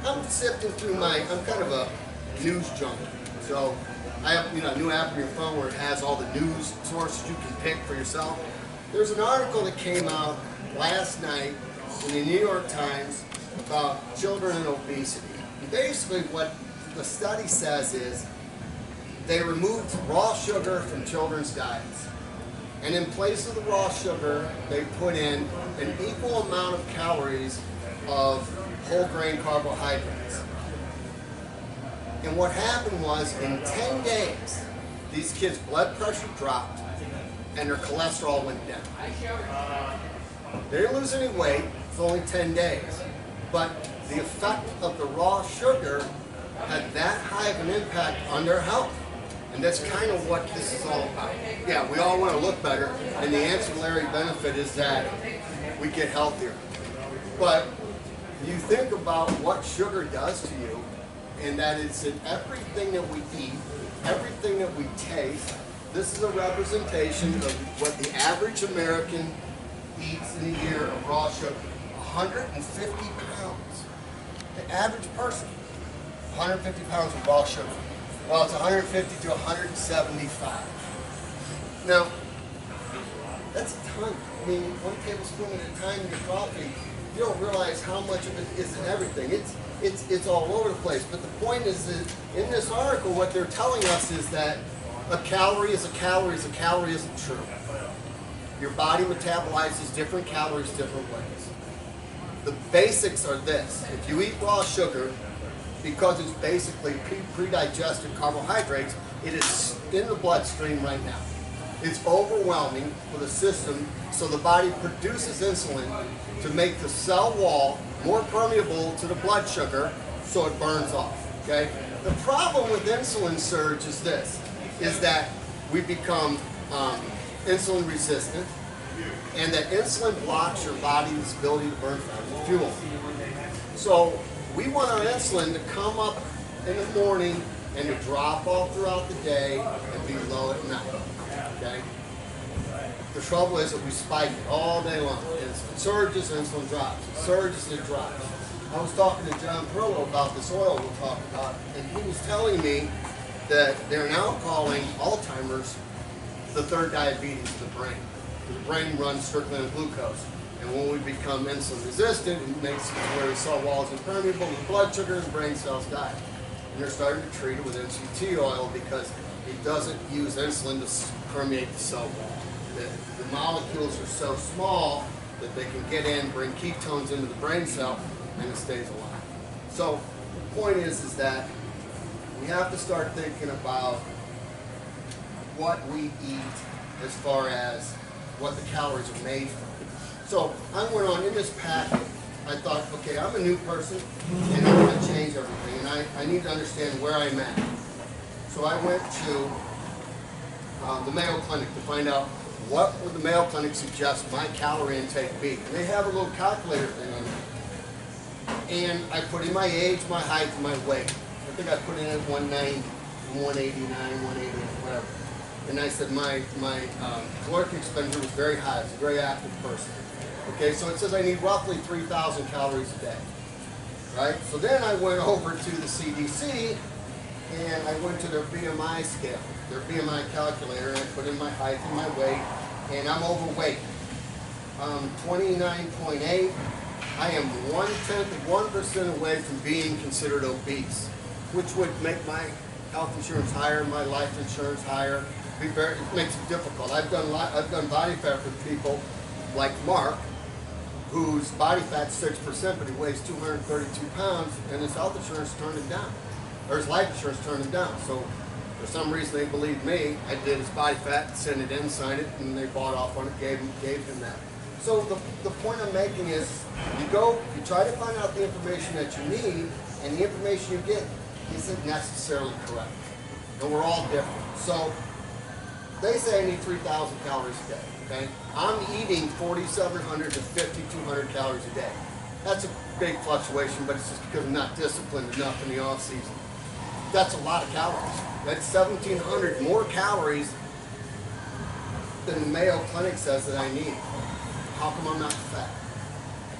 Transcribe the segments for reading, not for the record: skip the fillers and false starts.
I'm sifting through I'm kind of a news junkie. So I have a new app on your phone where it has all the news sources you can pick for yourself. There's an article that came out last night in the New York Times about children and obesity. And basically what the study says is they removed raw sugar from children's diets. And in place of the raw sugar, they put in an equal amount of calories of whole grain carbohydrates. And what happened was, in 10 days, these kids' blood pressure dropped and their cholesterol went down. They didn't lose any weight, it's only 10 days. But the effect of the raw sugar had that high of an impact on their health. And that's kind of what this is all about. Yeah, we all want to look better, and the ancillary benefit is that we get healthier. But you think about what sugar does to you, and that it's in everything that we eat, everything that we taste. This is a representation of what the average American eats in a year of raw sugar. 150 pounds. The average person, 150 pounds of raw sugar. Well, it's 150 to 175. Now, that's a ton. I mean, 1 tablespoon at a time in your coffee, you don't realize how much of it is in everything. It's all over the place. But the point is that in this article, what they're telling us is that a calorie is a calorie is a calorie isn't true. Your body metabolizes different calories different ways. The basics are this. If you eat raw sugar, because it's basically pre-digested carbohydrates, it is in the bloodstream right now. It's overwhelming for the system, so the body produces insulin to make the cell wall more permeable to the blood sugar, so it burns off. Okay? The problem with insulin surge is this, is that we become insulin resistant, and that insulin blocks your body's ability to burn fat as fuel. So we want our insulin to come up in the morning and to drop off throughout the day and be low at night. Okay? The trouble is that we spike it all day long. Insulin surges, insulin drops. It surges, it drops. I was talking to John Perillo about this oil we'll talk about, and he was telling me that they're now calling Alzheimer's the third diabetes of the brain. The brain runs strictly on glucose. And when we become insulin resistant, it makes it where the cell wall is impermeable with blood sugar and brain cells die. And they're starting to treat it with MCT oil because it doesn't use insulin to permeate the cell wall. The molecules are so small that they can get in, bring ketones into the brain cell, and it stays alive. So the point is that we have to start thinking about what we eat as far as what the calories are made from. So I went on in this packet, I thought, okay, I'm a new person and I'm going to change everything, and I need to understand where I'm at. So I went to the Mayo Clinic to find out what would the Mayo Clinic suggest my calorie intake be. And they have a little calculator thing on there. And I put in my age, my height, and my weight. I think I put in at 190, 189, 180, whatever. And I said my caloric expenditure was very high. I was a very active person. Okay, so it says I need roughly 3,000 calories a day. Right? So then I went over to the CDC and I went to their BMI scale, their BMI calculator, and I put in my height and my weight, and I'm overweight. 29.8. I am 1/10% away from being considered obese, which would make my health insurance higher, my life insurance higher. It makes it difficult. I've done body fat for people like Mark, whose body fat's 6%, but he weighs 232 pounds, and his health insurance turned him down, or his life insurance turned him down. So for some reason they believed me. I did his body fat, sent it in, signed it, and they bought off on it, gave him that. So the point I'm making is, you try to find out the information that you need, and the information you get isn't necessarily correct. And we're all different. So they say I need 3,000 calories a day. Okay? I'm eating 4,700 to 5,200 calories a day. That's a big fluctuation, but it's just because I'm not disciplined enough in the off season. That's a lot of calories. That's 1,700 more calories than the Mayo Clinic says that I need. How come I'm not fat?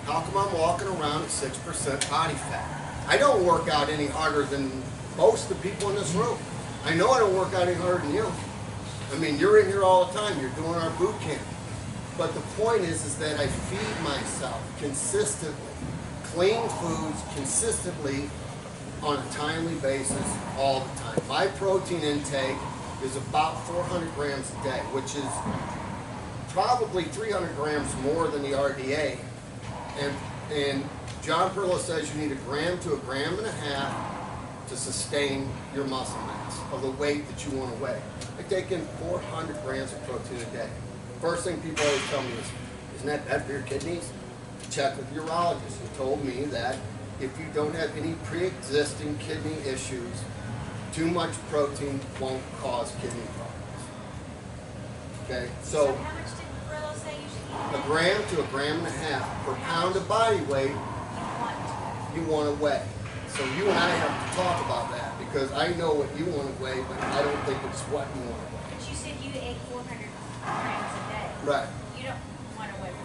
How come I'm walking around at 6% body fat? I don't work out any harder than most of the people in this room. I know I don't work out any harder than you. I mean, you're in here all the time. You're doing our boot camp. But the point is that I feed myself consistently, clean foods consistently on a timely basis all the time. My protein intake is about 400 grams a day, which is probably 300 grams more than the RDA. And John Perlow says you need 1 gram to 1.5 grams to sustain your muscle mass of the weight that you want to weigh. I take in 400 grams of protein a day. First thing people always tell me is, isn't that bad for your kidneys? Check with your urologist who told me that if you don't have any pre-existing kidney issues, too much protein won't cause kidney problems. Okay, so how much did Perlow say you should eat? 1 gram to 1.5 grams per pound of body weight you want to weigh. So you and I have to talk about that because I know what you want to weigh, but I don't think it's what you want to weigh. But you said you ate 400 grams a day. Right. You don't want to weigh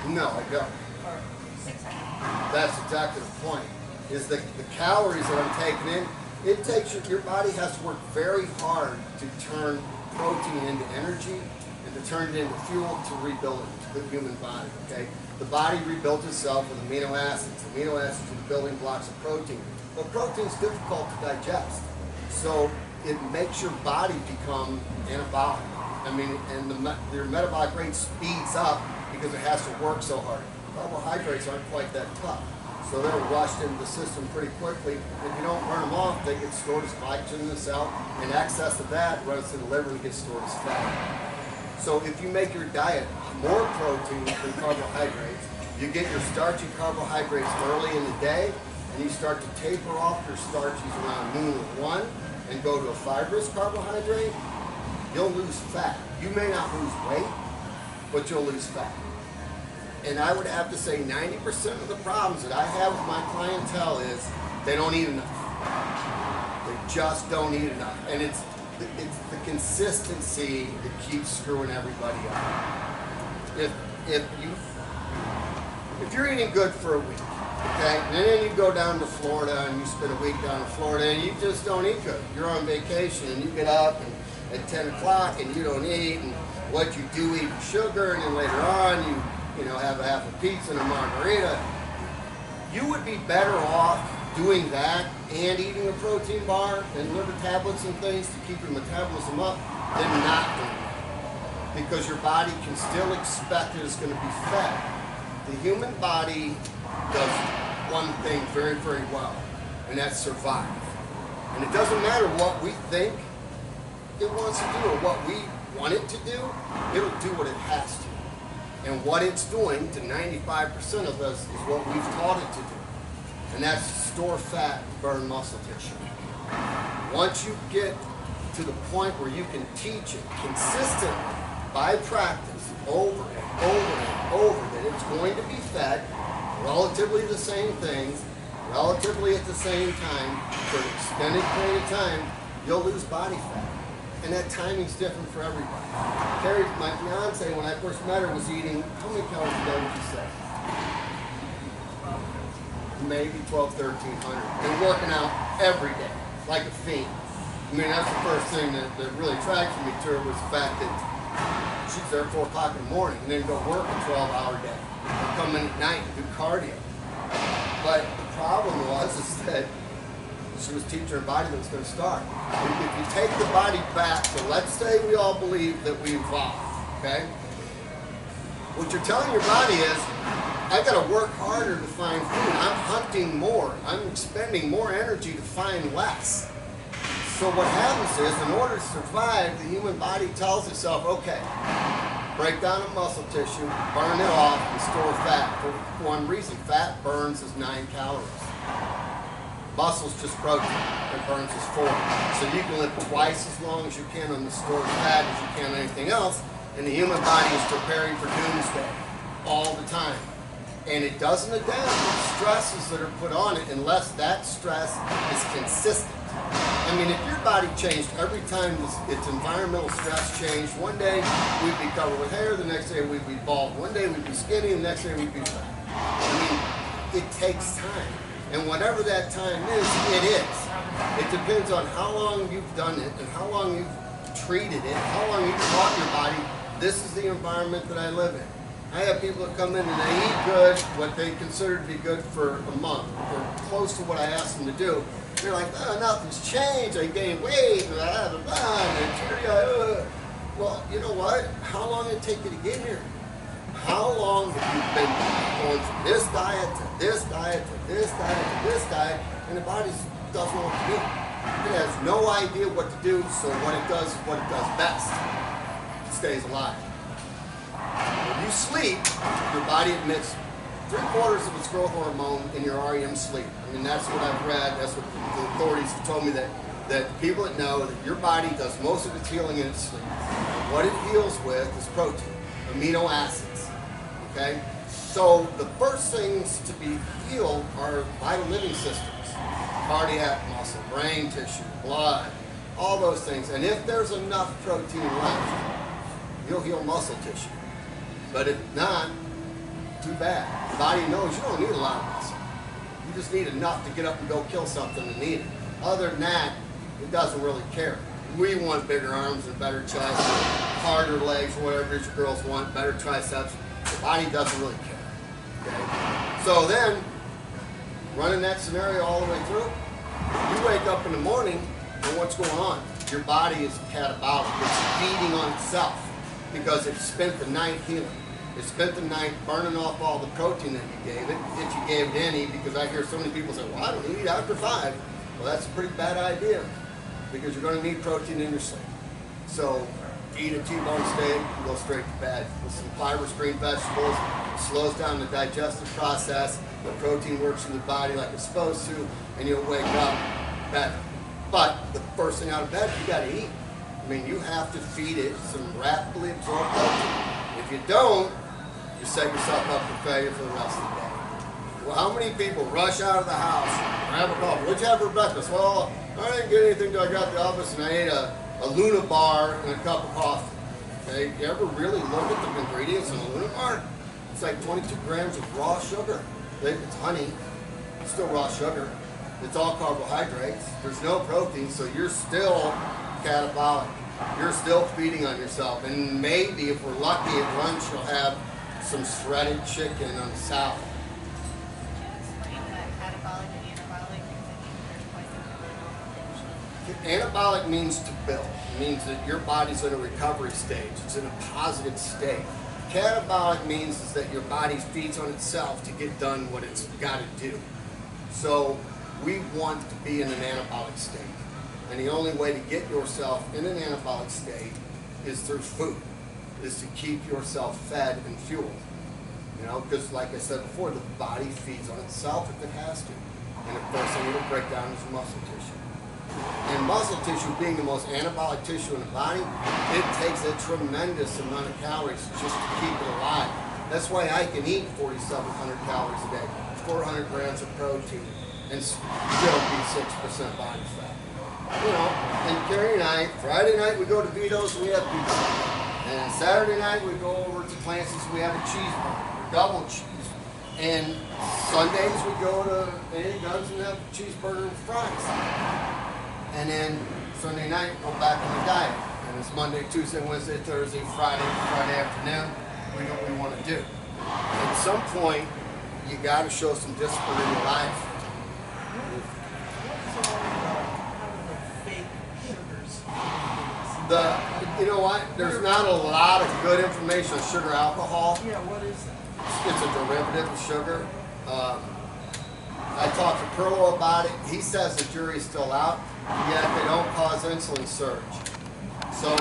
400. No, I don't. Or 600. That's exactly the point. Is the calories that I'm taking in, it takes your body has to work very hard to turn protein into energy and to turn it into fuel to rebuild the human body. Okay, the body rebuilds itself with amino acids. Amino acids are the building blocks of protein. But protein is difficult to digest, so it makes your body become anabolic. I mean, and your metabolic rate speeds up because it has to work so hard. Carbohydrates aren't quite that tough. So they're rushed into the system pretty quickly. If you don't burn them off, they get stored as glycogen in the cell, and excess of that runs to the liver and gets stored as fat. So if you make your diet more protein than carbohydrates, you get your starchy carbohydrates early in the day, and you start to taper off your starches around noon or 1 and go to a fibrous carbohydrate, you'll lose fat. You may not lose weight, but you'll lose fat. And I would have to say 90% of the problems that I have with my clientele is they don't eat enough. They just don't eat enough. And it's the consistency that keeps screwing everybody up. If you're eating good for a week, okay, and then you go down to Florida and you spend a week down in Florida and you just don't eat good. You're on vacation and you get up and at 10 o'clock and you don't eat, and what you do eat sugar, and then later on you have a half a pizza and a margarita. You would be better off doing that and eating a protein bar and liver tablets and things to keep your metabolism up than not doing that. Because your body can still expect that it's going to be fat. The human body does one thing very, very well, and that's survive. And it doesn't matter what we think it wants to do or what we want it to do, it'll do what it has to. And what it's doing to 95% of us is what we've taught it to do. And that's store fat and burn muscle tissue. Once you get to the point where you can teach it consistently by practice over and over and over that it's going to be fed relatively the same things, relatively at the same time, for an extended period of time, you'll lose body fat. And that timing's different for everybody. Carrie, my fiance, when I first met her, was eating, how many calories a day would you say? Maybe 1,200, 1,300. And working out every day, like a fiend. I mean, that's the first thing that really attracted me to her, was the fact that she's there at 4 o'clock in the morning and then go work a 12-hour day. Or come in at night and do cardio. But the problem is that she was teaching her body that was going to start. If you take the body back, so let's say we all believe that we evolved, okay? What you're telling your body is, I got to work harder to find food. I'm hunting more. I'm expending more energy to find less. So what happens is, in order to survive, the human body tells itself, okay, break down the muscle tissue, burn it off, and store fat. For one reason, fat burns as 9 calories. Muscle's just protein, it burns as 4. So you can live twice as long as you can on the stored fat as you can on anything else, and the human body is preparing for doomsday all the time. And it doesn't adapt to the stresses that are put on it unless that stress is consistent. I mean, if your body changed every time its environmental stress changed, one day we'd be covered with hair, the next day we'd be bald, one day we'd be skinny, the next day we'd be fat. I mean, it takes time. And whatever that time is, it is. It depends on how long you've done it and how long you've treated it, how long you've taught your body, this is the environment that I live in. I have people that come in and they eat good, what they consider to be good for a month, or close to what I asked them to do. They're like, oh, nothing's changed, I gained weight, blah, blah, blah, and well, you know what? How long did it take you to get here? How long have you been going from this diet to this diet to this diet to this diet, and the body doesn't know what to do. It has no idea what to do, so what it does is what it does best. It stays alive. When you sleep, your body emits 3/4 of its growth hormone in your REM sleep. I mean, that's what I've read, that's what the authorities have told me, that the people that know that your body does most of its healing in its sleep. What it heals with is protein, amino acids, okay? So the first things to be healed are vital living systems, cardiac, muscle, brain tissue, blood, all those things. And if there's enough protein left, you'll heal muscle tissue. But if not, too bad. The body knows you don't need a lot of muscle. You just need enough to get up and go kill something and eat it. Other than that, it doesn't really care. We want bigger arms and better chest, harder legs, whatever your girls want, better triceps. The body doesn't really care. Okay? So then, running that scenario all the way through, you wake up in the morning and what's going on? Your body is catabolic. It's feeding on itself because it spent the night healing. It spent the night burning off all the protein that you gave it, if you gave it any, because I hear so many people say, well, I don't eat after 5. Well, that's a pretty bad idea because you're going to need protein in your sleep. So eat a T-bone steak and go straight to bed with some fibrous green vegetables. It slows down the digestive process. The protein works in the body like it's supposed to, and you'll wake up better. But the first thing out of bed, you got to eat. I mean, you have to feed it some rapidly absorbed protein. If you don't, you set yourself up for failure for the rest of the day. Well, how many people rush out of the house, grab a coffee? What'd you have for breakfast? Well, I didn't get anything until I got to the office and I ate a Luna bar and a cup of coffee. Okay, you ever really look at the ingredients in a Luna bar? It's like 22 grams of raw sugar. It's honey, it's still raw sugar. It's all carbohydrates. There's no protein, so you're still catabolic. You're still feeding on yourself. And maybe, if we're lucky, at lunch you'll have some shredded chicken on salad. Anabolic means to build. It means that your body's in a recovery stage. It's in a positive state. Catabolic means is that your body feeds on itself to get done what it's got to do. So we want to be in an anabolic state. And the only way to get yourself in an anabolic state is through food, is to keep yourself fed and fueled. You know, because like I said before, the body feeds on itself if it has to. And the first thing it'll break down is muscle tissue. And muscle tissue being the most anabolic tissue in the body, it takes a tremendous amount of calories just to keep it alive. That's why I can eat 4,700 calories a day, 400 grams of protein, and still be 6% body fat. You know, and Carrie and I, Friday night we go to Vito's and we have pizza. And Saturday night we go over to Clancy's and we have a cheeseburger, double cheese. And Sundays we go to Andy Gunn's and have a cheeseburger and fries. And then Sunday night, we're back on the diet. And it's Monday, Tuesday, Wednesday, Thursday, Friday afternoon. We know what we want to do. At some point, you got to show some discipline in your life. You know what? There's not a lot of good information on sugar alcohol. Yeah, what is that? It's a derivative of sugar. I talked to Perlo about it. He says the jury's still out, yet they don't cause insulin surge. So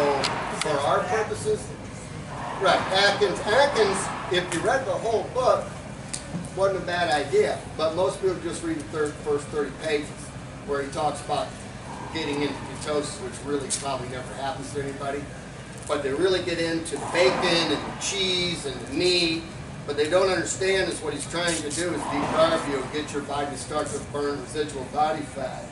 for our purposes, right, Atkins, if you read the whole book, wasn't a bad idea. But most people just read the first 30 pages where he talks about getting into ketosis, which really probably never happens to anybody. But they really get into the bacon and the cheese and the meat. But they don't understand is what he's trying to do is decarb you and get your body to start to burn residual body fat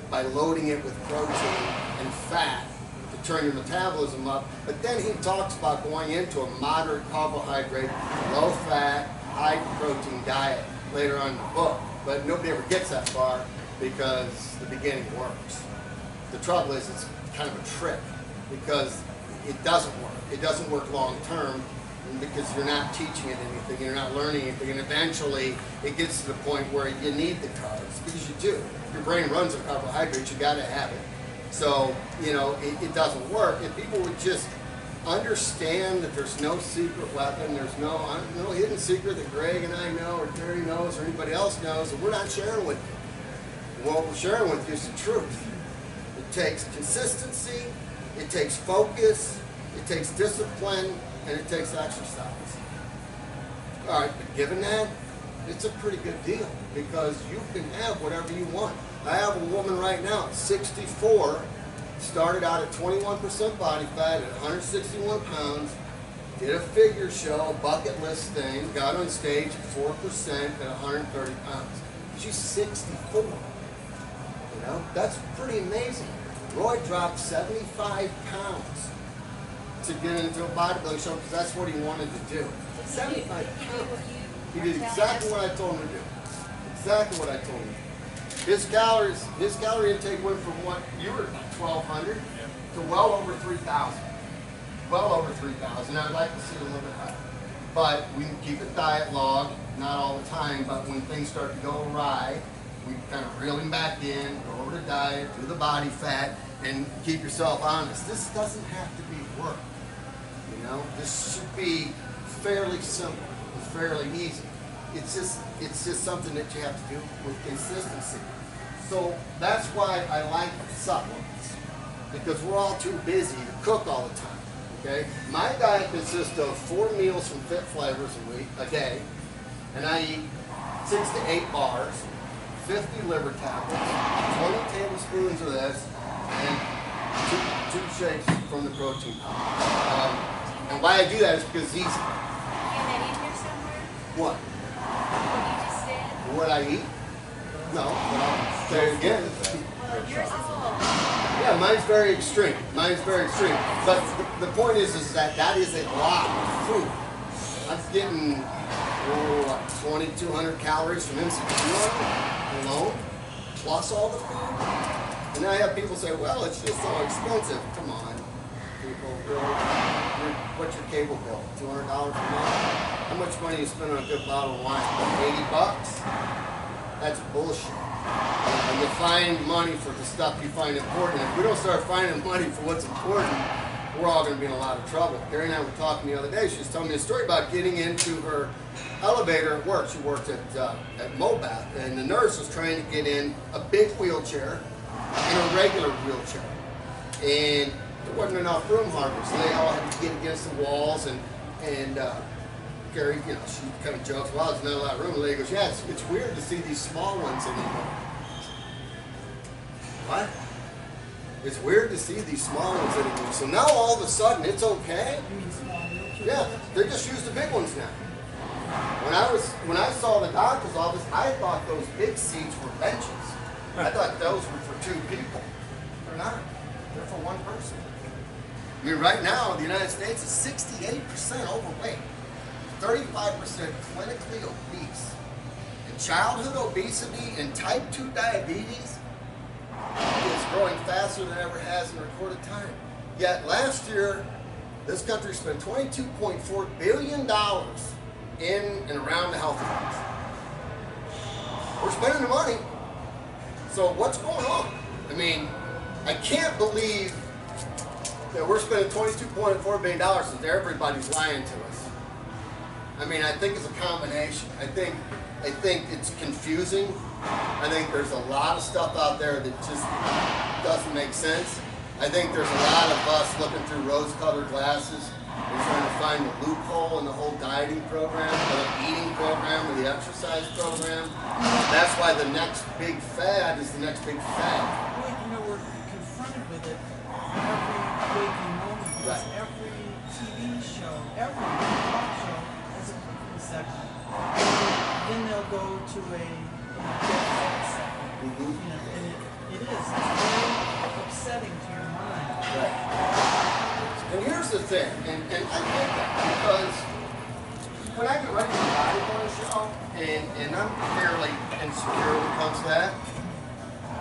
by loading it with protein and fat to turn your metabolism up. But then he talks about going into a moderate carbohydrate, low fat, high protein diet later on in the book. but nobody ever gets that far because the beginning works. The trouble is it's kind of a trick because it doesn't work. It doesn't work long term because you're not teaching it anything, you're not learning anything, and eventually it gets to the point where you need the carbs because you do. Your brain runs on carbohydrates, you got to have it. So, you know, it doesn't work. If people would just understand that there's no secret weapon, there's no hidden secret that Greg and I know or Terry knows or anybody else knows that we're not sharing with you. What we're sharing with you is the truth. It takes consistency, it takes focus, it takes discipline, and it takes exercise. All right, but given that, it's a pretty good deal because you can have whatever you want. I have a woman right now, 64, started out at 21% body fat at 161 pounds, did a figure show, bucket list thing, got on stage at 4% at 130 pounds. She's 64. You know, that's pretty amazing. Roy dropped 75 pounds to get into a bodybuilding show because that's what he wanted to do. 75 pounds. He did exactly what I told him to do. Exactly what I told him. His calorie intake went from what you were about 1,200 to well over 3,000. Well over 3,000. I'd like to see it a little bit higher. But we can keep a diet log, not all the time, but when things start to go awry, we kind of reel him back in, go over to diet, do the body fat, and keep yourself honest. This doesn't have to be work. You know, this should be fairly simple and fairly easy. It's just something that you have to do with consistency. So that's why I like supplements, because we're all too busy to cook all the time. Okay, my diet consists of 4 meals from Fit Flavors a day, and I eat 6 to 8 bars, 50 liver tablets, 20 tablespoons of this, and two shakes from the protein powder. And why I do that is because it's easy. You have that in here somewhere? What? What you just said? What I eat? No, but I'll say it again. Well, yours is a little. Yeah, mine's very extreme. Mine's very extreme. But the point is that is a lot of food. I'm getting 2,200 calories from instant alone, plus all the food. And now I have people say, well, it's just so expensive. Come on, people. What's your cable bill? $200 a month? How much money you spend on a good bottle of wine? $80? That's bullshit. And you find money for the stuff you find important. If we don't start finding money for what's important, we're all going to be in a lot of trouble. Gary and I were talking the other day. She was telling me a story about getting into her elevator at work. She worked at Mobath, and the nurse was trying to get in a big wheelchair and a regular wheelchair. And there wasn't enough room hardly, so they all had to get against the walls. And Gary, you know, she kind of jokes, well, there's not a lot of room. And the lady goes, yeah, it's weird to see these small ones anymore. What? It's weird to see these small ones anymore. So now all of a sudden it's okay. Yeah, they just use the big ones now. When I saw the doctor's office, I thought those big seats were benches. I thought those were for 2 people. They're not. They're for 1 person. I mean, right now, the United States is 68% overweight, 35% clinically obese. And childhood obesity and type 2 diabetes is growing faster than it ever has in recorded time. Yet last year, this country spent $22.4 billion in and around the health funds. We're spending the money. So what's going on? I mean, I can't believe that we're spending $22.4 billion and everybody's lying to us. I mean, I think it's a combination. I think it's confusing. I think there's a lot of stuff out there that just doesn't make sense. I think there's a lot of us looking through rose-colored glasses and trying to find the loophole in the whole dieting program, or the eating program, or the exercise program. That's why the next big fad is the next big fad. Well, you know, we're confronted with it every waking moment, because every TV show, every talk show has a cooking section. Then they'll go to a section. You know, and it's very upsetting to your mind. Right. And here's the thing, and I get that, because when I get ready for a bodybuilding show, and I'm fairly insecure when it comes to that,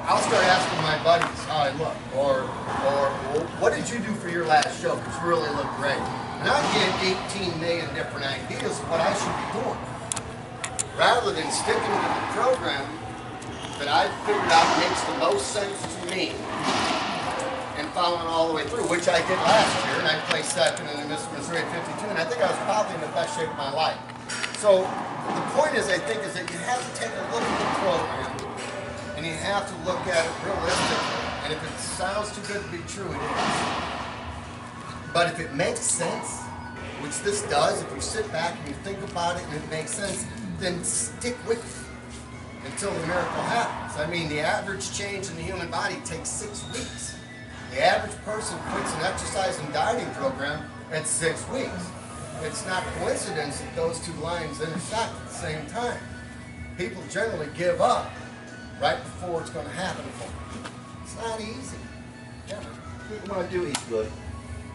I'll start asking my buddies how I look, or what did you do for your last show? Because you really look great. And I get 18 million different ideas of what I should be doing, rather than sticking to the program that I figured out makes the most sense to me, and following all the way through, which I did last year, and I placed second in the Miss Missouri 52, and I think I was probably in the best shape of my life. So the point is, I think, is that you have to take a look at the program, and you have to look at it realistically. And if it sounds too good to be true, it is. But if it makes sense, which this does, if you sit back and you think about it and it makes sense, then stick with it until the miracle happens. I mean, the average change in the human body takes 6 weeks. The average person quits an exercise and dieting program at 6 weeks. It's not coincidence that those two lines intersect at the same time. People generally give up right before it's going to happen for them. It's not easy. Yeah. When I do eat good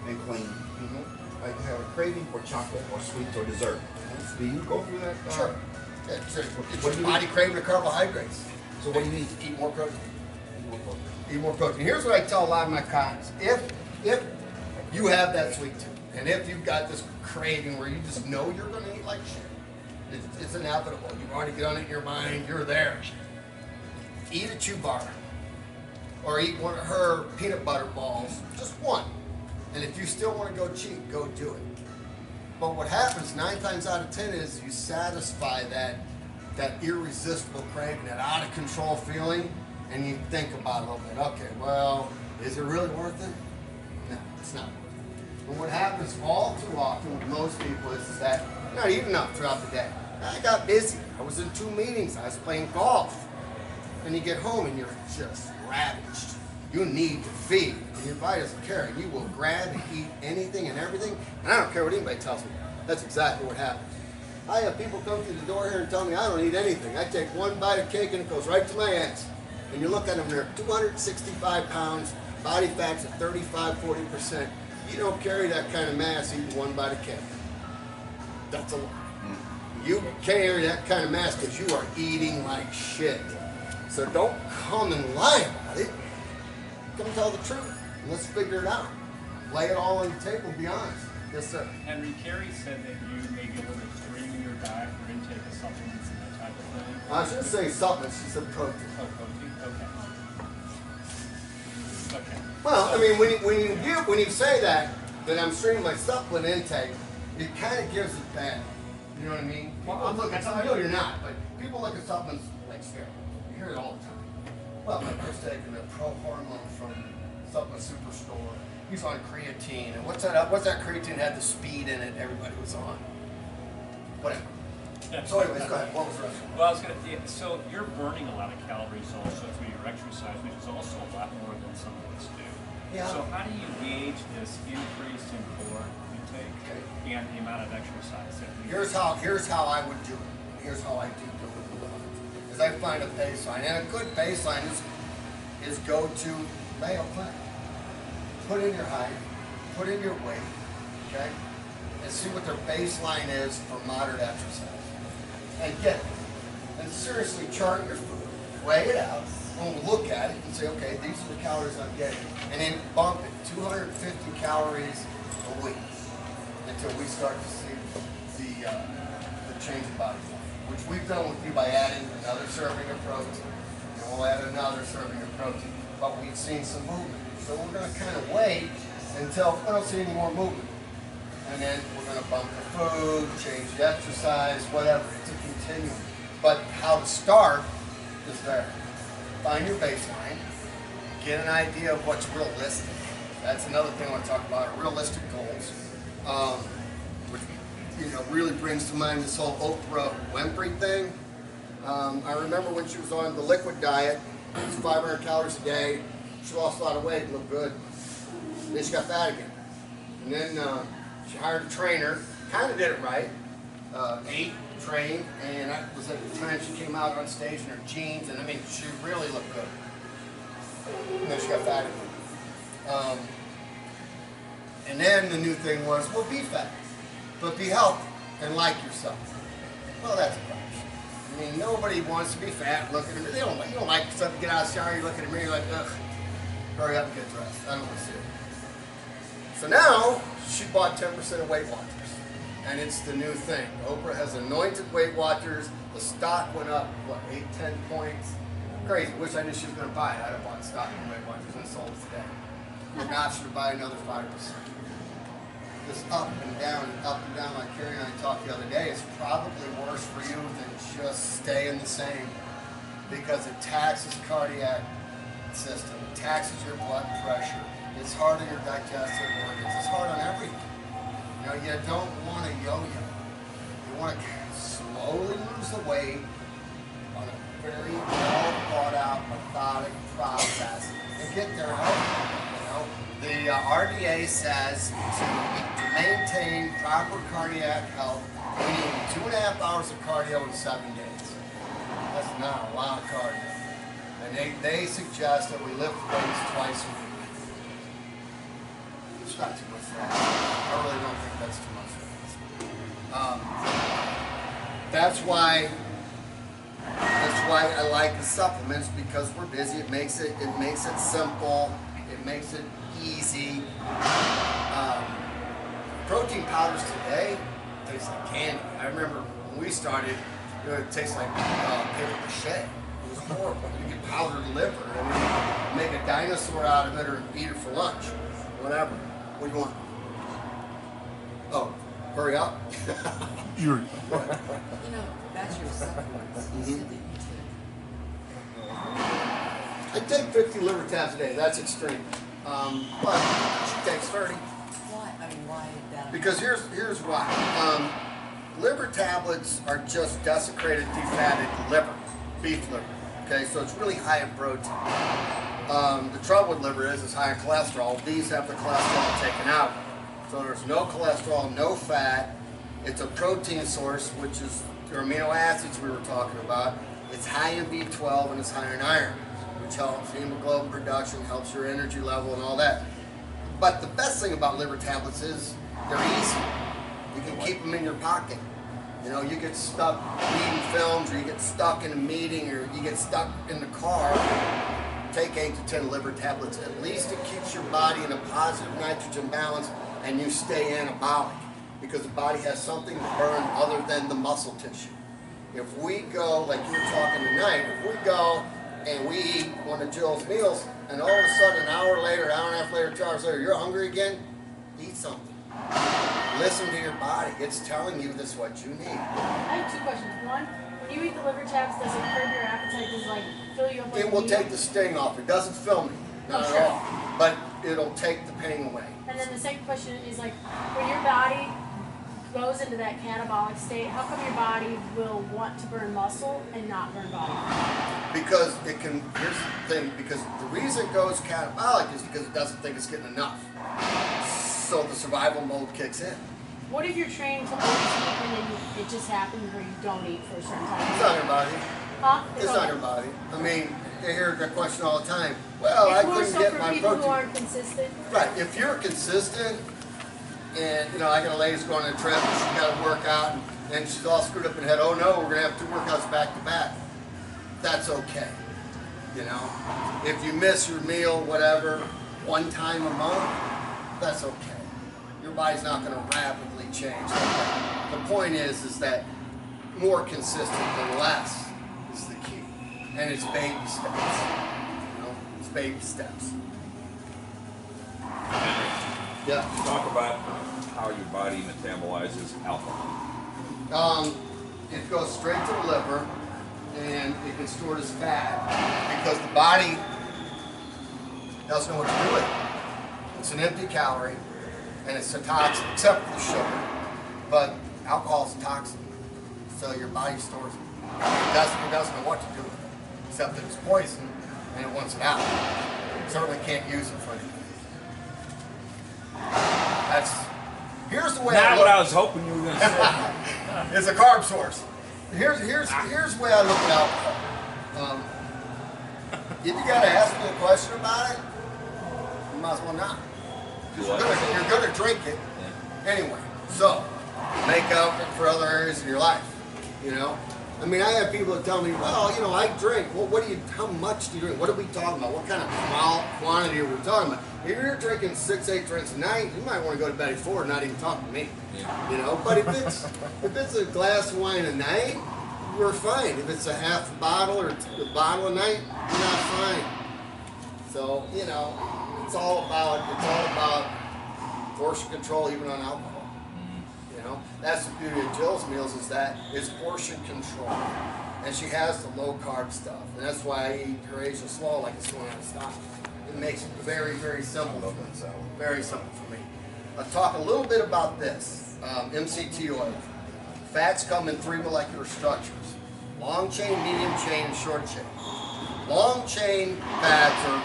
and clean, I have a craving for chocolate or sweets or dessert. Do you go through that? Sure. Yeah, sure. It's What your do you body craving the carbohydrates. So what do you eat? Eat more protein. Eat more protein. Here's what I tell a lot of my clients. If you have that sweet tooth, and if you've got this craving where you just know you're going to eat like shit, it's inevitable. You've already got it in your mind. You're there. Eat a chew bar, or eat one of her peanut butter balls, just one. And if you still want to go cheat, go do it. But what happens 9 times out of 10 is you satisfy that irresistible craving, that out of control feeling, and you think about it a little bit. Okay, well, is it really worth it? No, it's not worth it. But what happens all too often with most people is that you're not eating enough throughout the day. I got busy. I was in 2 meetings. I was playing golf. And you get home and you're just ravaged. You need to feed, and your body doesn't care. And you will grab and eat anything and everything. And I don't care what anybody tells me. That's exactly what happens. I have people come through the door here and tell me I don't eat anything. I take one bite of cake and it goes right to my ass. And you look at them, they're 265 pounds, body fat's at 35–40%. You don't carry that kind of mass eating one bite of cake. That's a lie. You carry that kind of mass because you are eating like shit. So don't come and lie about it. Come tell the truth. And let's figure it out. Lay it all on the table and be honest. Yes, sir. Henry Carey said that you may be a little extreme in your diet for intake of supplements and that type of thing. I shouldn't say supplements, she said protein. Oh, protein? Okay. Okay. Well, I mean, when you say that I'm streaming my supplement intake, it kind of gives it that. You know what I mean? Well, I'm looking. I know you're not, but people look at supplements like steroids. You hear it all the time. Well, my brother's taking a pro hormone from Supplement Superstore. He's on creatine, and what's that creatine had the speed in it? Everybody was on. Whatever. So, anyways, go ahead. What was the rest? Well, I was going to. So you're burning a lot of calories also through your exercise, which is also a lot more than some of us do. Yeah. So how do you gauge this increase in caloric intake and the amount of exercise that we? Here's how I would do it. Here's how I do it. Is I find a baseline, and a good baseline is go to Mayo Clinic. Put in your height, put in your weight, okay, and see what their baseline is for moderate exercise. And get it. And seriously chart your food, weigh it out, and look at it and say, okay, these are the calories I'm getting, and then bump it 250 calories a week until we start to see the change in body fat, which we've done with you by adding another serving of protein, and we'll add another serving of protein, but we've seen some movement. So we're going to kind of wait until we don't see any more movement. And then we're going to bump the food, change the exercise, whatever. It's a continuum. But how to start is there. Find your baseline. Get an idea of what's realistic. That's another thing I want to talk about, are realistic goals. Which really brings to mind this whole Oprah Winfrey thing. I remember when she was on the liquid diet, it was 500 calories a day. She lost a lot of weight and looked good. And then she got fat again. And then she hired a trainer, kind of did it right. Ate, trained, and that was at the time she came out on stage in her jeans, and I mean, she really looked good. And then she got fat again. And then the new thing was, well, be fat, but be healthy. and like yourself. Well, that's a problem. I mean, nobody wants to be fat, looking at me. You don't like yourself, you get out of the shower, you look at the mirror, you're like, ugh, hurry up and get dressed. I don't want to see it. So now, she bought 10% of Weight Watchers. And it's the new thing. Oprah has anointed Weight Watchers. The stock went up, what, 8, 10 points? Crazy. Wish I knew she was going to buy it. I'd have bought stock in Weight Watchers and sold it today. With an option to buy another 5%. This up and down like Carrie and I talked the other day is probably worse for you than just staying the same, because it taxes cardiac system, it taxes your blood pressure, it's hard on your digestive organs, it's hard on everything. You know, you don't want to yo-yo. You want to slowly lose the weight on a very well thought out, methodic process and get there healthy. You know, the RDA says to maintain proper cardiac health, we need 2.5 hours of cardio in 7 days. That's not a lot of cardio. And they suggest that we lift weights twice a week. It's not too much for us. I really don't think that's too much for us. That's why I like the supplements, because we're busy. It makes it simple. It makes it easy. Protein powders today taste like candy. I remember when we started, it tastes like paper mache. It was horrible. You get powdered liver. I mean, make a dinosaur out of it or eat it for lunch. Whatever. What do you want? Oh, hurry up. You're You know, that's your supplements. You said that you I take 50 liver tabs a day. That's extreme. But she takes 30. why? I mean, why that? Because here's why. Liver tablets are just desiccated, defatted liver, beef liver. Okay, so it's really high in protein. The trouble with liver is it's high in cholesterol. These have the cholesterol taken out. So there's no cholesterol, no fat. It's a protein source, which is your amino acids we were talking about. It's high in B12 and it's high in iron, which helps hemoglobin production, helps your energy level and all that. But the best thing about liver tablets is they're easy. You can keep them in your pocket. You know, you get stuck reading films, or you get stuck in a meeting, or you get stuck in the car. Take 8 to 10 liver tablets. At least it keeps your body in a positive nitrogen balance and you stay anabolic, because the body has something to burn other than the muscle tissue. If we go, like you were talking tonight, if we go and we eat one of Jill's meals and all of a sudden an hour later, hour and a half later, 2 hours later, you're hungry again, eat something. Listen to your body. It's telling you this is what you need. I have 2 questions. One, when you eat the liver tabs, does it curb your appetite? Does it like fill you up like It will a needle? take the sting off. It doesn't fill me, not Oh, at sure. all. But it'll take the pain away. And then the second question is like, when your body goes into that catabolic state, how come your body will want to burn muscle and not burn body fat? Because it can, here's the thing, because the reason it goes catabolic is because it doesn't think it's getting enough. So the survival mode kicks in. What if you're trained to always eat and then it just happens where you don't eat for a certain time? It's not your body. Huh? It's not your body. I mean, you hear that question all the time. Well, I It's more couldn't so get for my people who protein. aren't consistent. Right, if you're consistent, and you know, I got a lady's going on a trip, and she's got to work out, and she's all screwed up in the head. Oh no, we're gonna have 2 workouts back to back. That's okay. You know, if you miss your meal, whatever, 1 time a month, that's okay. Your body's not gonna rapidly change. The point is that more consistent than less is the key, and it's baby steps. You know, it's baby steps. Yeah. talk about how your body metabolizes alcohol. It goes straight to the liver, and it gets stored as fat because the body doesn't know what to do with it. It's an empty calorie, and it's a toxin, except for the sugar. But alcohol is a toxin, so your body stores it. It doesn't know what to do with it, except that it's poison, and it wants it out. It certainly can't use it for anything. Here's the way Not I what look. I was hoping you were going to say. It's a carb source. Here's the way I look at alcohol. If you gotta ask me a question about it, you might as well not. Do You're what? gonna drink it anyway. So make up for other areas of your life, you know? I mean, I have people that tell me, well, you know, I drink. Well, how much do you drink? What are we talking about? What kind of quantity are we talking about? If you're drinking 6-8 drinks a night, you might want to go to bed at 4 and not even talk to me. You know, but if it's a glass of wine a night, we're fine. If it's a half bottle or a bottle a night, you're not fine. So, you know, it's all about portion control even on alcohol. You know, that's the beauty of Jill's meals is portion control. And she has the low carb stuff. And that's why I eat her Asian slaw like it's going out of style. It makes it very, very simple. Very simple for me. I'll talk a little bit about this. MCT oil. Fats come in 3 molecular structures. Long chain, medium chain, and short chain. Long chain fats are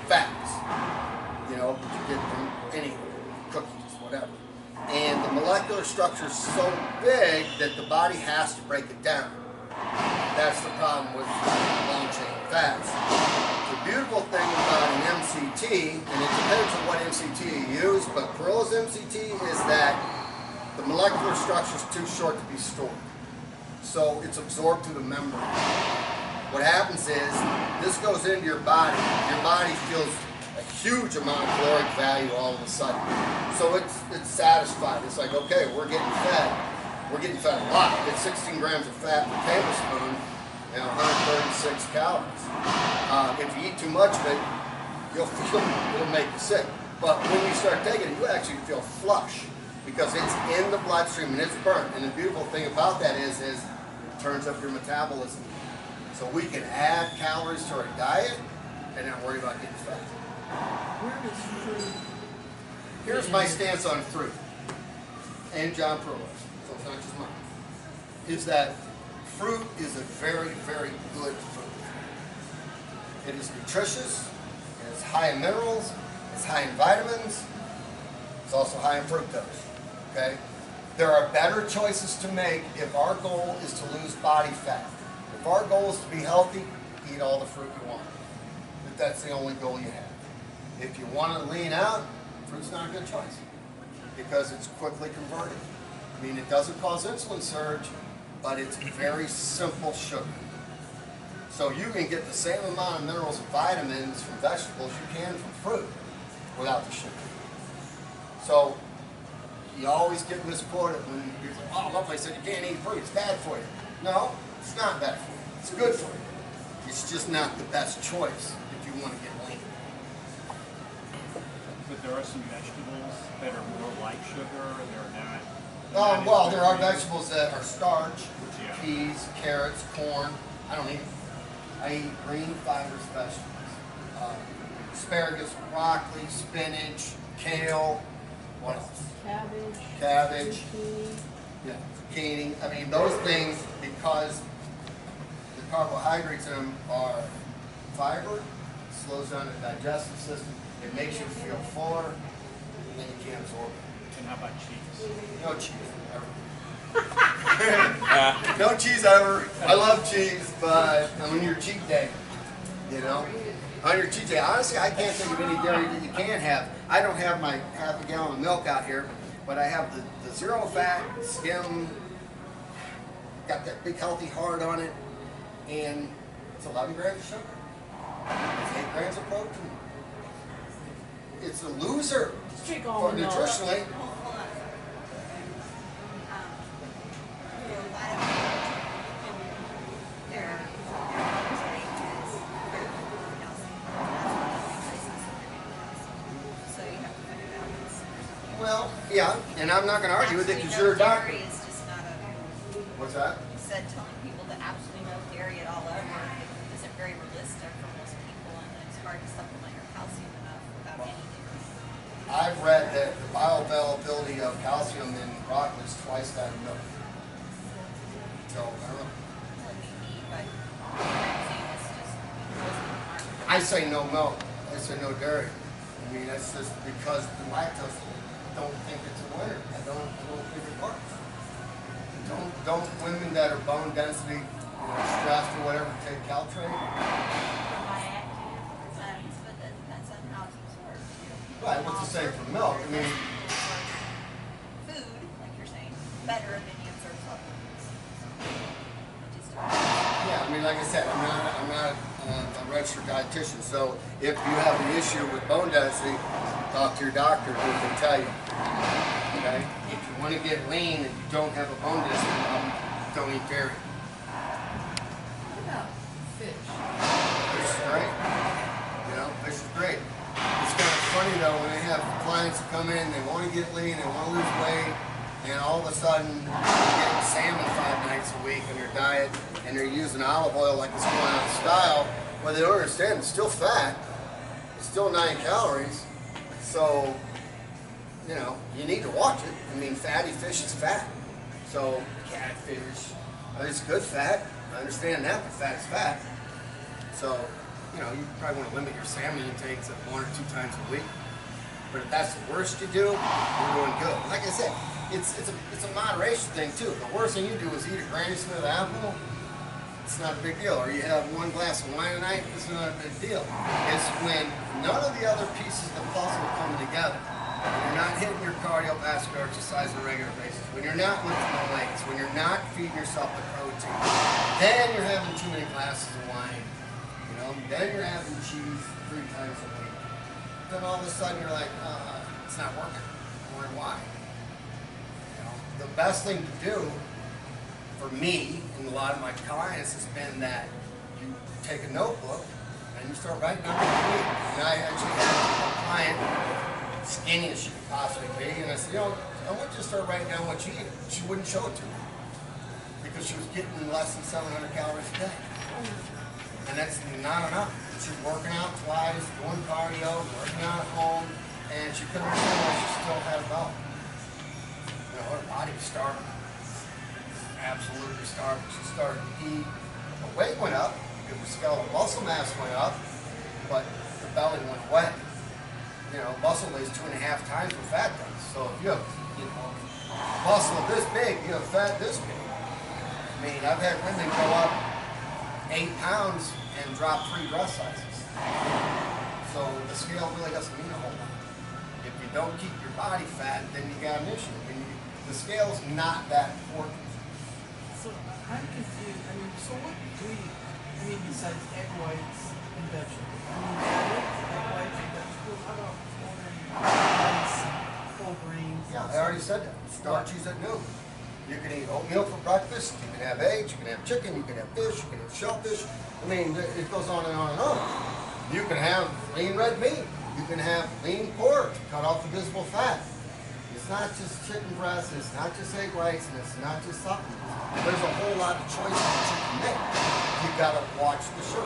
fats. You know, you get from any cookies, whatever. And the molecular structure is so big that the body has to break it down. That's the problem with long chain fats. The beautiful thing about an MCT, and it depends on what MCT you use, but Perilla's MCT is that the molecular structure is too short to be stored. So it's absorbed through the membrane. What happens is, this goes into your body feels a huge amount of caloric value all of a sudden. So it's satisfied. It's like, okay, we're getting fed. We're getting fed a lot. It's 16 grams of fat per tablespoon and 136 calories. If you eat too much of it, it'll make you sick. But when you start taking it, you actually feel flush because it's in the bloodstream and it's burnt. And the beautiful thing about that is it turns up your metabolism. So we can add calories to our diet and not worry about getting fat. Where does fruit? Here's my stance on fruit, and John Perilla's, so it's not just mine, is that fruit is a very, very good food. It is nutritious, it's high in minerals, it's high in vitamins, it's also high in fructose, okay? There are better choices to make if our goal is to lose body fat. If our goal is to be healthy, eat all the fruit you want. If that's the only goal you have. If you want to lean out, fruit's not a good choice because it's quickly converted. I mean, it doesn't cause insulin surge, but it's very simple sugar. So you can get the same amount of minerals and vitamins from vegetables you can from fruit without the sugar. So you always get misquoted when people say, oh, lovely said you can't eat fruit, it's bad for you. No, it's not bad for you. It's good for you. It's just not the best choice if you want to get lean. But there are some vegetables that are more like sugar, and they're not. Well, there are vegetables that are starch, Yeah. peas, carrots, corn. I don't eat them. I eat green fibrous vegetables. Asparagus, broccoli, spinach, kale, what else? Cabbage. Zucchini. Yeah, zucchini. I mean, those things, because the carbohydrates in them are fiber, slows down the digestive system, it makes you feel fuller, and then you can't absorb it. And how about cheese? No cheese ever. No cheese ever. I love cheese, but on your cheat day, you know, on your cheat day, honestly, I can't think of any dairy that you can have. I don't have my half a gallon of milk out here, but I have the zero fat skim, got that big healthy heart on it, and it's 11 grams of sugar. It's 8 grams of protein. It's a loser Drink for almond milk. nutritionally. Hold on. Well, yeah, and I'm not going to argue with it because you're a doctor. Dairy is just not a. What's that? You said telling people that absolutely no dairy at all ever isn't very realistic for most people, and it's hard to supplement your calcium enough without any dairy. I've read that the bioavailability of calcium in broccoli is twice that of milk. So, I don't know. But I'm saying it's just because I say no milk. I say no dairy. I mean, that's just because the lactose, I don't think it's a winner. I don't think it works. Don't women that are bone density, stressed or whatever, take Caltrate? but that depends on how it's absorbed. Right, what's the same for milk? I mean, Food, like you're saying, better than you observe supplements. Just Yeah, I mean, like I said, I'm not a registered dietitian, so if you have an issue with bone density, talk to your doctor who can tell you. Okay? If you want to get lean and you don't have a bone density problem, don't eat dairy. What about fish? Fish is great. You know, fish is great. It's kind of funny though when I have clients who come in, they want to get lean, they want to lose weight, and all of a sudden they're getting salmon 5 nights a week in their diet, and they're using olive oil like it's going out of style. Well, they don't understand it's still fat. It's still 9 calories. So, you know, you need to watch it. I mean, fatty fish is fat. So, catfish, it's good fat. I understand that, but fat is fat. So, you know, you probably want to limit your salmon intake to 1 or 2 times a week. But if that's the worst you do, you're doing good. Like I said, it's a moderation thing too. The worst thing you do is eat a Granny Smith apple. It's not a big deal. Or you have 1 glass of wine a night. It's not a big deal. It's when none of the other pieces of the puzzle are coming together. When you're not hitting your cardiovascular exercise on a regular basis. When you're not lifting the weights. When you're not feeding yourself the protein. Then you're having too many glasses of wine. You know. Then you're having cheese 3 times a week. Then all of a sudden you're like, it's not working. I wonder why. You know, the best thing to do for me and a lot of my clients has been that you take a notebook and you start writing down what you eat. And I actually had a client, skinny as she could possibly be, and I said, you know, I want you to start writing down what you eat. She wouldn't show it to me because she was getting less than 700 calories a day. And that's not enough. She's working out twice, doing cardio, working out at home, and she couldn't understand why she still had a belly. You know, her body was starving. Absolutely starving. She started to eat. Her weight went up because her skeletal muscle mass went up, but the belly went away. You know, muscle weighs 2.5 times what fat does. So if you have, you know, muscle this big, you have fat this big. I mean, I've had women go up 8 pounds and drop 3 dress sizes. So the scale really doesn't mean a whole lot. If you don't keep your body fat, then you got an issue. The scale's not that important. So I'm confused. I mean, so what do you, I mean, besides egg whites and vegetables? I mean, egg whites and vegetables. How about rice, whole grains? Yeah, I already said that. Starches at noon. You can eat oatmeal for breakfast. You can have eggs. You can have chicken. You can have fish. You can have shellfish. I mean, it goes on and on and on. You can have lean red meat. You can have lean pork. Cut off the visible fat. It's not just chicken breast. It's not just egg whites, and it's not just supplements. There's a whole lot of choices that you can make. You gotta watch the sugar.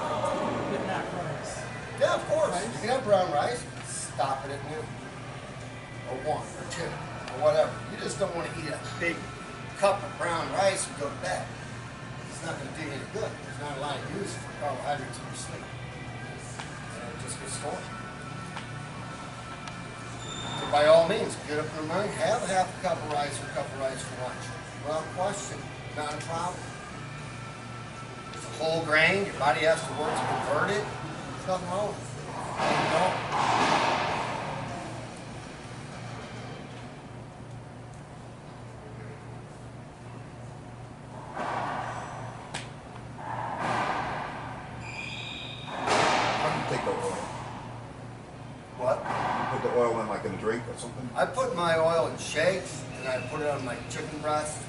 But not rice. Yeah, of course. You can have brown rice. Stop it at noon, or 1 or 2 or whatever. You just don't want to eat a big cup of brown rice and go to bed. It's not going to do you any good. There's not a lot of use for carbohydrates in your sleep. And it just gets stored. So by all means, get up in the morning, have a half a cup of rice or a cup of rice for lunch. Without question, not a problem. It's a whole grain. Your body has to work to convert it. There's nothing wrong with it. You know? What? You put the oil in like in a drink or something? I put my oil in shakes, and I put it on my chicken breast.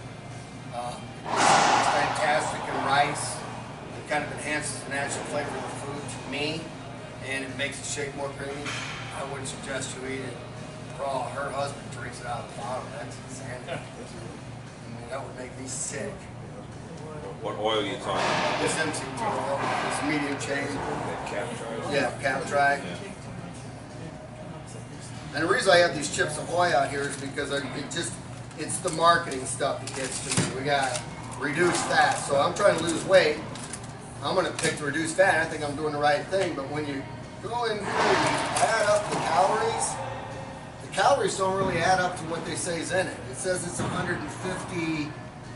It's fantastic in rice. It kind of enhances the natural flavor of the food to me, and it makes the shake more creamy. I wouldn't suggest you eat it raw. Her husband drinks it out of the bottle. That's insanity. I mean, that would make me sick. What oil are you talking about? This MCT oil, this medium chain. That Capricorn? Yeah, Capricorn. And the reason I have these Chips Ahoy out here is because it's the marketing stuff that gets to me. We got reduced fat. So I'm trying to lose weight. I'm going to pick to reduce fat. I think I'm doing the right thing. But when you go in here and you add up the calories don't really add up to what they say is in it. It says it's 150.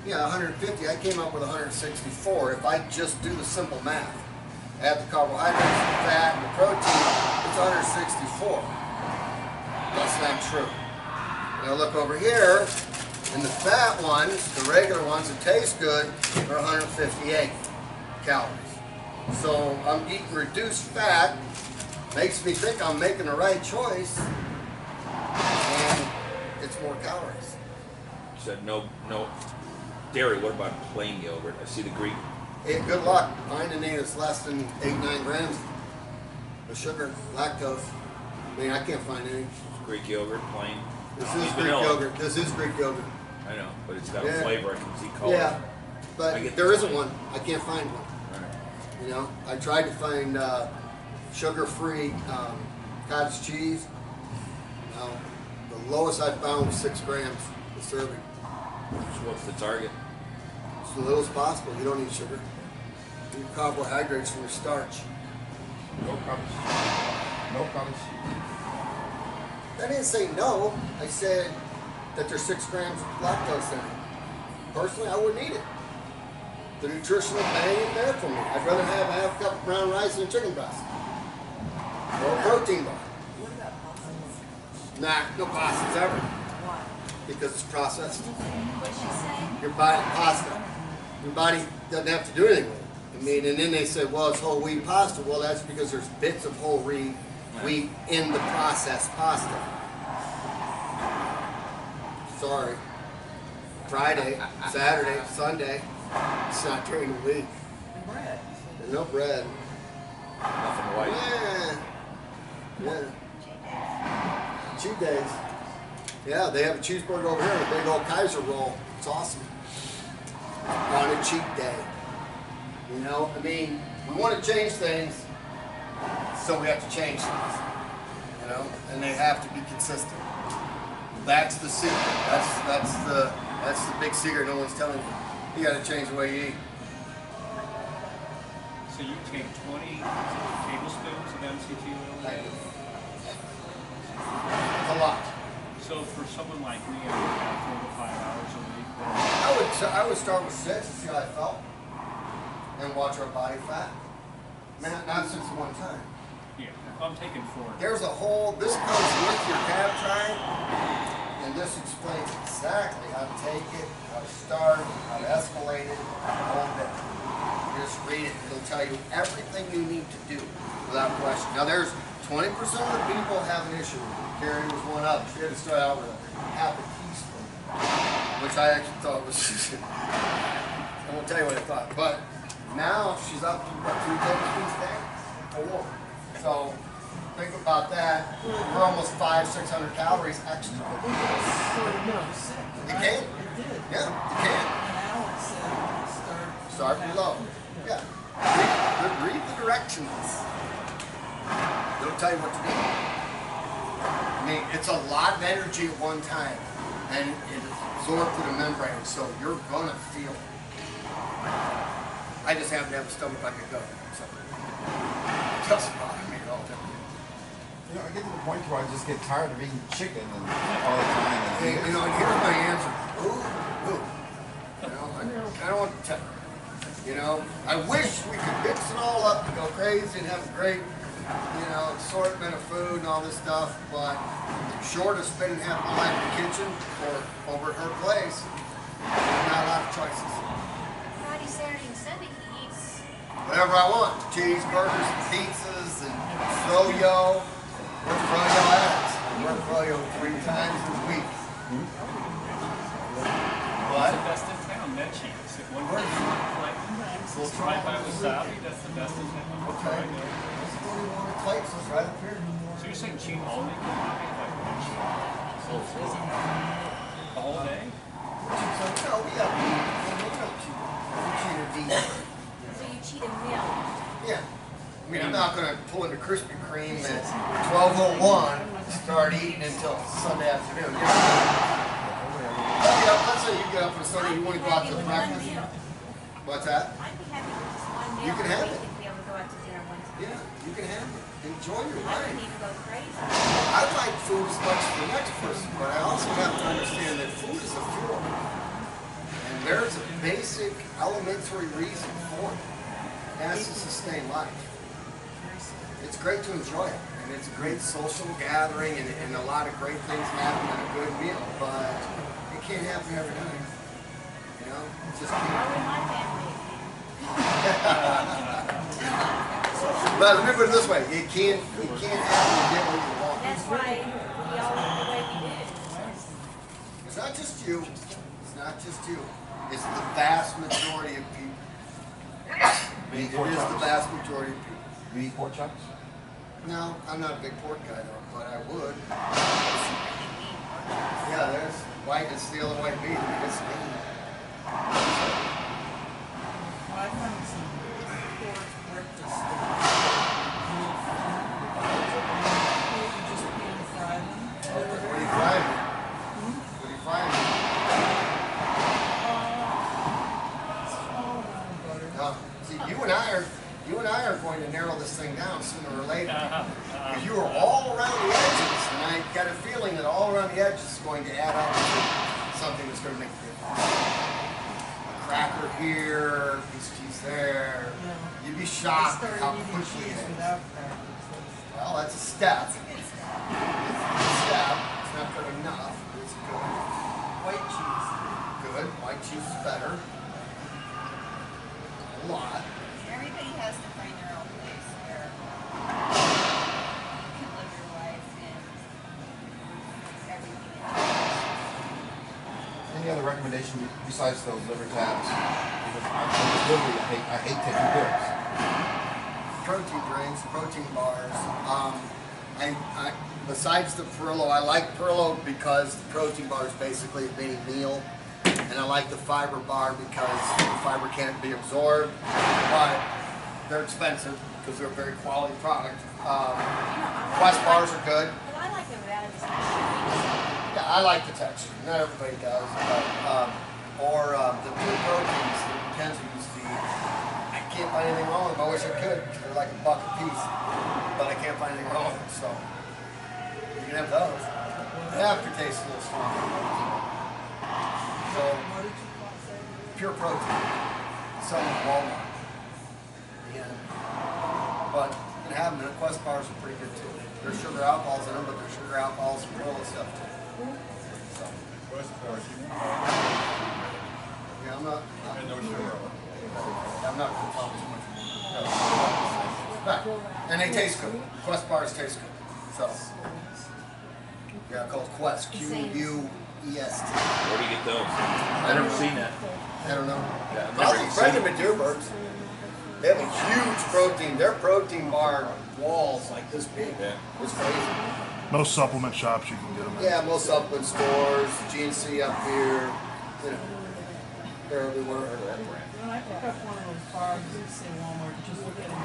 Yeah, 150. I came up with 164. If I just do the simple math, add the carbohydrates, the fat, and the protein, it's 164. That's not true. Now look over here. And the fat ones, the regular ones that taste good, are 158 calories. So I'm eating reduced fat, makes me think I'm making the right choice, and it's more calories. You said no dairy. What about plain yogurt? I see the Greek. Hey, good luck finding anything that's less than 8-9 grams of sugar, lactose. I mean, I can't find any. Greek yogurt, plain. This Needs is Greek vanilla. yogurt. This is Greek yogurt. I know, but it's got Yeah. a flavor. I can see color. Yeah, I but get there the isn't plain. one. I can't find one. Right. You know, I tried to find sugar-free cottage cheese. No, the lowest I found was 6 grams a serving. So what's the target? It's the little as possible. You don't need sugar. You need carbohydrates from your starch. No carbs. No carbs. I didn't say no. I said that there's 6 grams of lactose in it. Personally, I wouldn't eat it. The nutritional bang ain't there for me. I'd rather have a half cup of brown rice and a chicken breast. Or a protein bar. What about pastas? Nah, no pastas ever. Why? Because it's processed. What'd she say? Your body, pasta. Your body doesn't have to do anything with it. I mean, and then they said, well, it's whole wheat pasta. Well, that's because there's bits of whole wheat in the processed pasta. Sorry. Friday, Saturday, Sunday. It's not during the week. And bread. There's no bread. Nothing white. Yeah. Cheat days. Yeah, they have a cheeseburger over here and a big old Kaiser roll. It's awesome. On a cheat day. You know, I mean, we want to change things, so we have to change things. You know, and they have to be consistent. That's the secret. That's the big secret no one's telling you. You got to change the way you eat. So you take 20 tablespoons of MCT oil a day? It's a lot. So for someone like me, I would have 4 to 5 hours a week. Then I would start with 6 and see how I felt, and watch our body fat. Not since the one time. yeah, I'm taking 4. There's a whole. This comes with your tab chart, and this explains exactly how to take it, how to start, how to escalate it, the whole bit. You just read it; it'll tell you everything you need to do without question. Now, there's 20% of the people have an issue with it. Carrie was one of them. She had to start out with a half a teaspoon, which I actually thought was. I won't tell you what I thought, but now she's up to what, 3 tablespoons a day? 4. So think about that. We're almost 500-600 calories extra. So it never sick. You can. It did. Yeah, you can. And Alex said Start below. Yeah. Read the directions. They'll tell you what to do. I mean, it's a lot of energy at one time, and it absorbs through the membrane, so you're gonna feel it. I just happen to have a stomach like a goat, so it doesn't bother me at all. You know, I get to the point where I just get tired of eating chicken and all the time. Hey, you know, and here's my answer. Ooh. You know, I don't want to tell you. You know, I wish we could mix it all up and go crazy and have a great, assortment of food and all this stuff, but short of spending half my life in the kitchen or over at her place, not a lot of choices. Friday, Saturday, and Sunday he eats. Whatever I want. Cheeseburgers and pizzas and froyo. Where's froyo at? We're froyo 3 times a week. what's the best in town? Menchie's. If one Where? We'll try by wasabi. That's the best in town. We'll try it. Let's go to one of the places right up here. So you're saying cheat all day? Like the whole day? No, we got we cheat a decent. So you cheat a meal. Yeah. I mean, I'm not going to pull into Krispy Kreme at 12:01 and start eating until Sunday afternoon. Let's say you get up on Sunday, you want to go out to breakfast. What's that? I'd be happy with just one meal. You can have a it. week and be able to go out to dinner one time. Yeah, you can have it. Enjoy your I life. don't need to go crazy. I like food as much as the next person, but I also have to understand that food is a fuel. And there's a basic, elementary reason for it. It has to sustain life. It's great to enjoy it, and it's a great social gathering, and a lot of great things happen in a good meal, but you it can't happen every night. You know, it just Why can't. would my family? But let me put it this way: it can't happen to get what you want. That's why we all live the way we do. It's not just you. It's not just you. It's the vast majority of people. You eat It pork is the chops? vast majority of people. You eat pork chops? No, I'm not a big pork guy though, but I would. Yeah, there's white is the other white meat. It's mean. Well, I found some pork breakfast stuff. You just pan fry them. What are you frying? What are you frying? No. See, you and I are going to narrow this thing down sooner or later. Because you are all around the edges, and I got a feeling that all around the edges is going to add up to something that's going to make a difference. A cracker here, piece of cheese there. You'd be shocked at how quickly it is. Without crackers. Well, that's a step. It's a step. It's not good enough, but it's good. White cheese. Good. White cheese is better. A lot. Everybody has to find their own place where you can live your life and everything else. Any other recommendation besides those liver tabs? Because I hate taking pills. Protein drinks, protein bars. I besides the Perillo, I like Perillo because the protein bar is basically a mini meal, and I like the fiber bar because the fiber can't be absorbed, but they're expensive because they're a very quality product. Quest bars are good. But I like them without it. Yeah, I like the texture. Not everybody does, but the pure proteins that Mackenzie used to eat. I can't find anything wrong with them. I wish I could. They're like $1 a piece, but I can't find anything wrong with them. So you can have those. The aftertaste is a little strong. So What did you say? pure protein. Some at Walmart. Yeah. But you can have them. And the Quest bars are pretty good too. There's sugar alcohols in them, but there's sugar alcohols and all stuff too. So. Yeah, I'm not. I'm not going to talk too much. No. And they taste good. Quest bars taste good. So. Yeah, called Quest. Q-U-E-S-T. Where do you get those? I've never seen that. I don't know. Yeah, I've Probably never friend seen of Deerbergs. They have a huge protein. Their protein bar walls like this big. Yeah. It's crazy. Most supplement shops you can get them at. Yeah, most supplement stores, GNC up here, you know, they're everywhere. When I pick up one of those bars, you say Walmart, just look at them.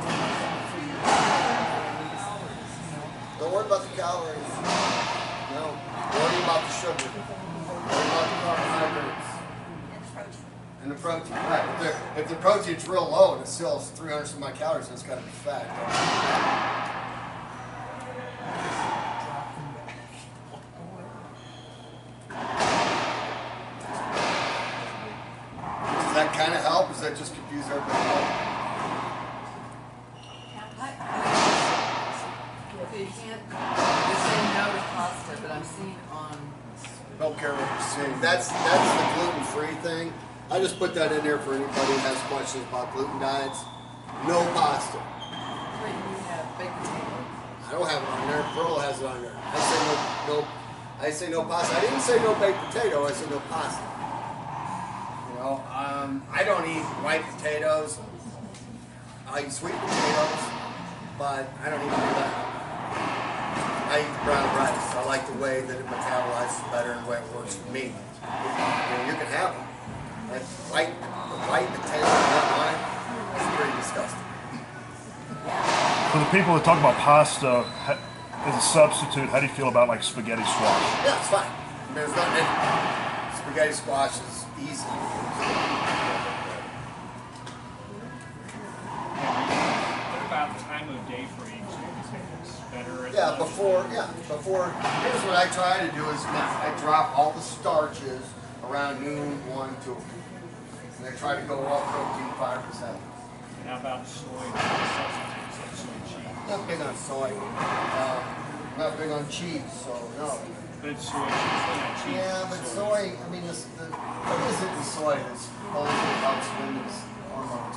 Don't worry about the calories. No, worry about the sugar. Worry about the carbohydrates And the protein. and the protein. Right. If the protein's real low and it still has 300 some odd calories, then it's got to be fat. Does that kind of help? Does that just confuse everybody? Okay, you can't, you're saying no to pasta, but I'm seeing on, Don't care what you're saying. That's the gluten-free thing. I just put that in there for anybody who has questions about gluten diets. No pasta. wait, you have baked potato. I don't have it on there. Pearl has it on there. I say no pasta. I didn't say no baked potato. I said no pasta. You know, I don't eat white potatoes. I eat sweet potatoes, but I don't even do that. I eat brown rice. I like the way that it metabolizes better and the way it works for me. You can have them. That the white potato that line is pretty disgusting. For the people that talk about pasta as a substitute, how do you feel about like spaghetti squash? Yeah, it's fine. There's nothing in it. Spaghetti squash is easy. What about the time of day for eating? So you think it's better at Before. Here's what I try to do is I drop all the starches around noon, 1, 2. And I try to go all protein 5%. And how about soy substitutes like soy cheese? Not big on soy. Not big on cheese, so no. But it's soy, it's really not cheese. Yeah, but soy, I mean, what is it in soy that's supposedly helps women's hormones?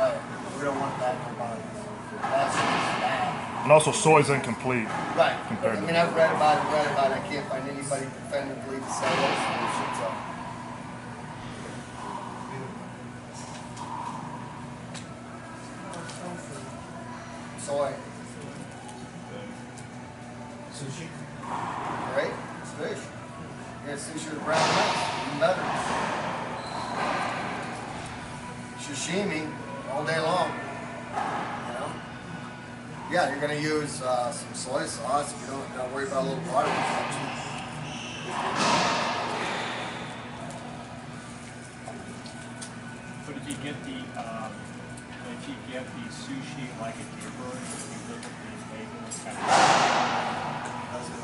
Right. We don't want that in our bodies. That's just bad. And also, soy's incomplete. Right. Compared I to- mean, I've read about it. I can't find anybody definitively to say that solution, so. Soy. Sushi. Right? It's fish. Yeah, sushi with brown rice. Even better. Sashimi all day long. You know? Yeah, you're gonna use some soy sauce. You don't worry about a little water consumption. But if you get the sushi like a debunk, you look at these labels, kind of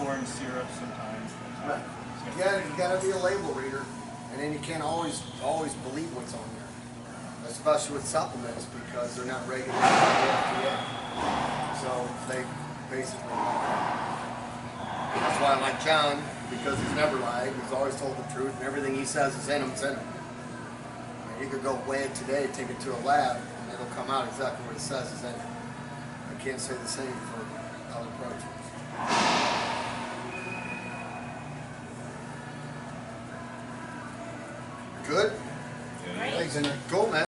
corn syrup sometimes. Right. You gotta be a label reader, and then you can't always believe what's on there, especially with supplements because they're not regulated by the FDA. So they basically lie. That's why I like John, because he's never lied. He's always told the truth, and everything he says is in him. It's in him. I mean, you could go weigh it today, take it to a lab, and it'll come out exactly what it says is in it. I can't say the same for other proteins. Good? Yeah, Thanks, and cool, man.